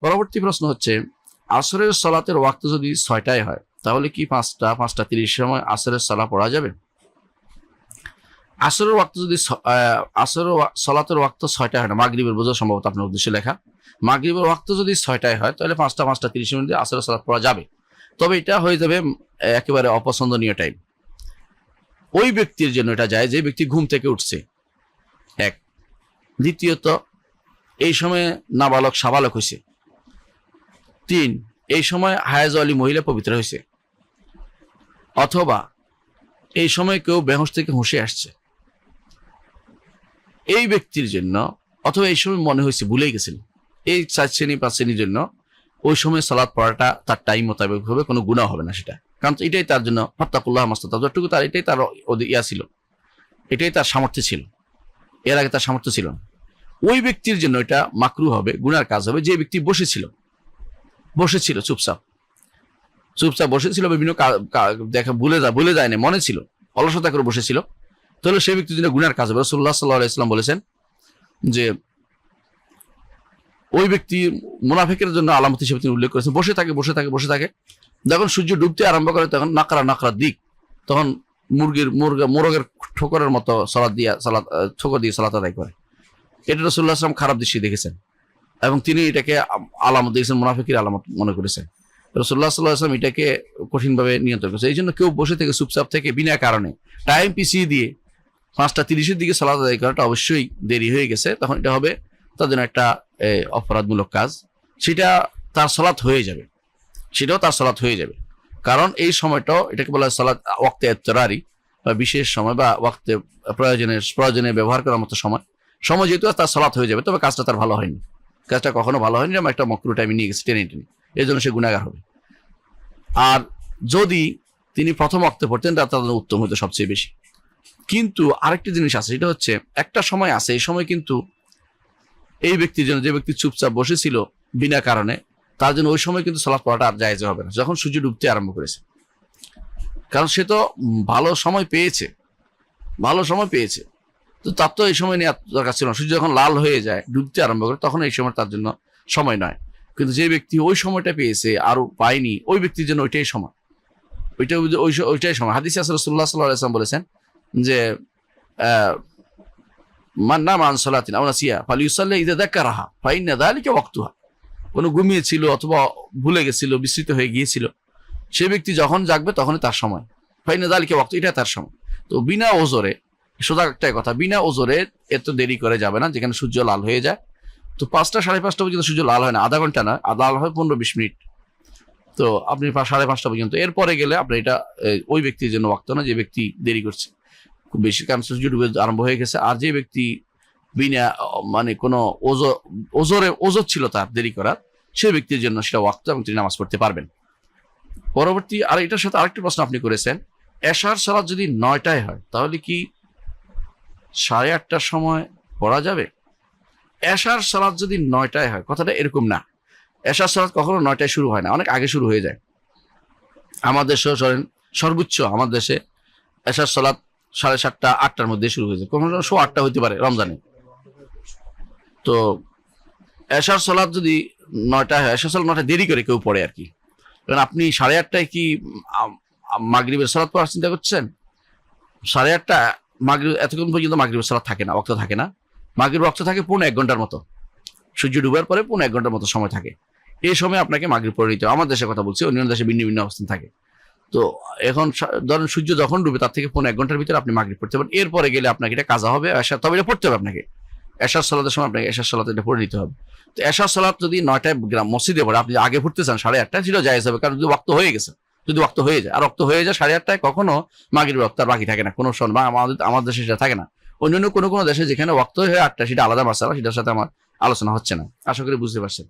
পরবর্তী প্রশ্ন হচ্ছে, আসরের সালাতের ওয়াক্ত যদি 6টায় হয় তাহলে কি 5:30 সময় আসরের সালাত পড়া যাবে? আসরের ওয়াক্ত যদি আসরের সালাতের ওয়াক্ত 6টায় হয় না, মাগরিবের বোঝা সম্ভবত আপনার উদ্দেশ্যে লেখা। মাগরিবের ওয়াক্ত যদি 6টায় হয় তাহলে 5:30 মিনিটে আসরের সালাত পড়া যাবে। তবে এটা হয়ে যাবে একেবারে অপছন্দনীয় টাইম। ওই ব্যক্তির জন্য এটা যায় যে ব্যক্তি ঘুম থেকে উঠছে, এক। দ্বিতীয়ত, এই সময়ে নাবালক সাবালক হয়েছে। 3, এই সময় হায়েজ আলী মহিলা পবিত্র হয়েছে। অথবা এই সময় কেউ বেহুশ থেকে হুঁশে আসছে, এই ব্যক্তির জন্য। অথবা এই সময় মনে হয়েছে ভুলেই গেছিল। এই 4 শ্রেণী 5 শ্রেণীর জন্য ওই সময় সালাত পড়াটা তার টাইম মোতাবেক হবে, কোনো গুনাহ হবে না সেটা। কারণ এটাই তার জন্য ফাত্তাকুল্লাহ মাস্তাতা'ব, যতটুকু তার এটাই তার ইয়া ছিল, এটাই তার সামর্থ্য ছিল। এর আগে তার সামর্থ্য ছিল না। ওই ব্যক্তির জন্য এটা মাকরু হবে, গুনার কাজ হবে। যে ব্যক্তি বসেছিল চুপচাপ বসেছিল, বিভিন্ন দেখা ভুলে যায় না, মনে ছিল, অলসতা করে বসেছিল, তাহলে সেই ব্যক্তির জন্য গুনার কাজ হবে। রাসূলুল্লাহ সাল্লাল্লাহু আলাইহি ওয়াসাল্লাম বলেছেন যে ওই ব্যক্তি মুনাফিকের জন্য আলামত হিসেবে তিনি উল্লেখ করেছেন, বসে থাকে। যখন সূর্য ডুবতে আরম্ভ করে তখন নাকরা দিক, তখন মোরগের ঠোকরের মতো ঠোকর দিয়ে সালাত আদায় করে। এটা রাসূলুল্লাহ সাল্লাল্লাহু আলাইহি ওয়াসাল্লাম খারাপ দৃষ্টি দেখেছেন এবং তিনি এটাকে আলামত দেখেছেন, মুনাফিকের আলামত মনে করেছেন। রাসূলুল্লাহ সাল্লাল্লাহু আলাইহি ওয়াসাল্লাম এটাকে কঠিনভাবে নিয়ন্ত্রণ করেছে। এই জন্য কেউ বসে থেকে চুপচাপ থেকে বিনা কারণে টাইম পিছিয়ে দিয়ে 5:30 দিকে সালাত আদায় করাটা অবশ্যই দেরি হয়ে গেছে, তখন এটা হবে তার জন্য একটা অপরাধমূলক কাজ। সেটাও তার সালাত হয়ে যাবে। কারণ এই সময়টাও এটাকে বলা হয় সালাত ওয়াক্তে ইত্তরারি, বা বিশেষ সময়, বা ওয়াক্তে প্রয়োজনে ব্যবহার করার মতো সময় যেহেতু তার সালাত হয়ে যাবে। তবে কাজটা তার ভালো হয়নি, কাজটা কখনো ভালো হয়নি, যেমন একটা মকরু টাইমে নিয়ে গেছে টেনে, এই জন্য সে গুনাহগার হবে। আর যদি তিনি প্রথম ওয়াক্তে পড়তেন তার জন্য উত্তম হতো সবচেয়ে বেশি। কিন্তু আরেকটি জিনিস আছে, সেটা হচ্ছে একটা সময় আছে, এই সময় কিন্তু এই ব্যক্তির জন্য, যে ব্যক্তি চুপচাপ বসেছিল বিনা কারণে, তার জন্য ওই সময় কিন্তু সালাত পড়াটা আর জায়েজ হবে না, যখন সূর্য ডুবতে আরম্ভ করেছে। কারণ সে তো ভালো সময় পেয়েছে, তো তার তো এই সময় নিয়ে দরকার ছিল না। সূর্য যখন লাল হয়ে যায়, ডুবতে আরম্ভ করে, তখন এই সময় তার জন্য সময় নয়। কিন্তু যে ব্যক্তি ওই সময়টা পেয়েছে আর পায়নি, ওই ব্যক্তির জন্য ওইটাই সময়। হাদিসে আছে রাসূলুল্লাহ সাল্লাল্লাহু আলাইহি ওয়াসাল্লাম বলেছেন যে মান নামা আন সালাতিন আও নাসিয়া ফালিউসাল্লি ইযা যাকারাহা ফাইন্না যালিকা ওয়াক্তুহা। কোনো ঘুমিয়ে ছিল অথবা ভুলে গেছিল, বিস্মৃত হয়ে গিয়েছিল, সে ব্যক্তি যখন জাগবে তখনই তার সময়। ফাইন্না যালিকা ওয়াক্তু, এটা তার সময়। তো বিনা ওজরে, সোজা একটাই কথা, বিনা ওজরে এত দেরি করে যাবে না। যেখানে সূর্য লাল হয়ে যায়, তো 5টা 5:30 পর্যন্ত সূর্য লাল হয় না, আধা ঘন্টা নয়, লাল হয় 15-20 মিনিট। তো আপনি 5:30 পর্যন্ত, এরপরে গেলে আপনি এটা ওই ব্যক্তির জন্য ওয়াক্ত না, যে ব্যক্তি দেরি করছে খুব বেশি, কারণ সূর্য ডুবে আরম্ভ হয়ে গেছে। আর যে ব্যক্তি বিনা মানে কোনো ওজর ছিল তার দেরি করার, সে ব্যক্তির জন্য সেটা ওয়াক্ত, এবং তিনি নামাজ পড়তে পারবেন। পরবর্তী, আর এটার সাথে আরেকটি প্রশ্ন আপনি করেছেন, এশার সালাত যদি 9টায় হয় তাহলে কি 8:30টার সময় পড়া যাবে? এশার সালাত যদি 9টায় হয়, কথাটা এরকম না। এশার সালাত কখনো 9টায় শুরু হয় না, অনেক আগে শুরু হয়ে যায়। আমাদের দেশে সর্বোচ্চ আমাদের দেশে এশার সালাত 7:30 8টার মধ্যে শুরু হয়ে যায়, কখনো 8:15 হইতে পারে রমজানে। তো এশার সালাত যদি 9টায় হয়, এশার সালাত 9টায় দেরি করে কেউ পড়ে আর কি। কারণ আপনি 8:30টায় কি মাগরিবের সালাত পড়ার চিন্তা করছেন? 8:30 মাগরিব, এতক্ষণ পর্যন্ত মাগরিবের সালাত থাকে না, ওয়াক্ত থাকে না। মাগরিব ওয়াক্ত থাকে 1 ঘন্টার মতো, সূর্য ডুবার পরে 1 ঘন্টার মতো সময় থাকে। এই সময় আপনাকে মাগরিব পড়ে নিতে হবে। আমার দেশের কথা বলছি, অন্যান্য দেশে ভিন্ন ভিন্ন অবস্থান থাকে। তো এখন ধরেন সূর্য যখন ডুবে তার থেকে 1 ঘন্টার ভিতরে আপনি মাগরিব পড়তে পারেন। এরপরে গেলে আপনাকে এটা কাজা হবে, তবে এটা পড়তে হবে আপনাকে। এশার সালাতের সময় আপনাকে এশার সালাত এটা পড়ে নিতে হবে। তো এশার সালাত যদি 9টায় মসজিদে পড়ে, আপনি আগে পড়তে চান 8:30, সেটা জায়েজ হবে। কারণ যদি ওয়াক্ত হয়ে যায় 8:30, কখনো মাগরিবের ওয়াক্ত আর বাকি থাকে না কোনো সময়। আমাদের দেশে সেটা থাকে না। অন্যান্য কোনো দেশে যেখানে ওয়াক্ত হয়ে 8টা, সেটা আলাদা মাসালা, সেটার সাথে আমার আলোচনা হচ্ছে না। আশা করি বুঝতে পারছেন।